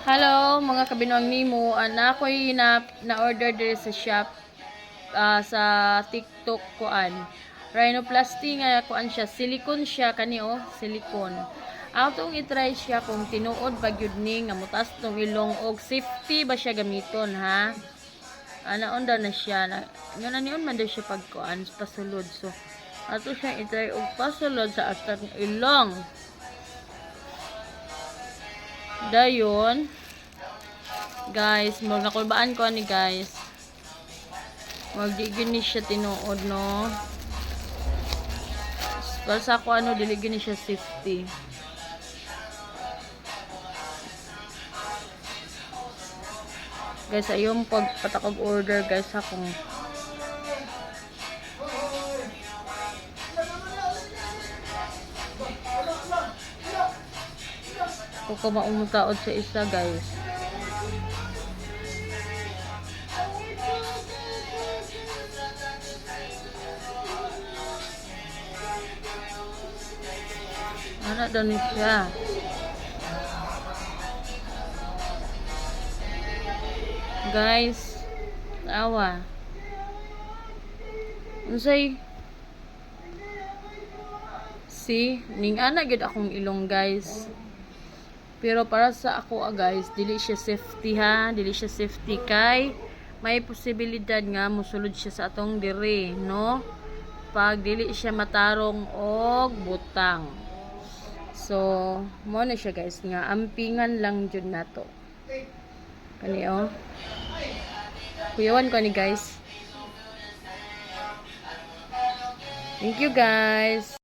Hello mga kabinuang nimo, ako'y na-order diri sa shop sa TikTok kuan. Rhinoplasty nga kuan siya, silicone siya kani silicone. Atong i-try siya kung tinuod ba gyud ni nga mutas tong ilong og safety ba siya gamiton ha. Onda na siya na niyon man daw siya pagkuan pasulod. So ato siya i-try og pasulod sa atong ilong. Dayon guys, mag nakulbaan ko ni guys. Wag di gini siya tinuod no. Para sa ako dili gini siya safety. Guys, ayun pagpatakog order guys akong ko maumutaod sa isa guys. Ano daw ni siya? Guys, awa. Unsay? See, ning ana gid akong ilong guys. Pero para sa ako guys, dili siya safety ha, dili siya safety kay may posibilidad nga mosulod siya sa atong diri, no? Pag dili siya matarong og butang. So, mo na siya guys nga ampingan lang jud nato. Kani Kuyawan ko ni guys. Thank you guys.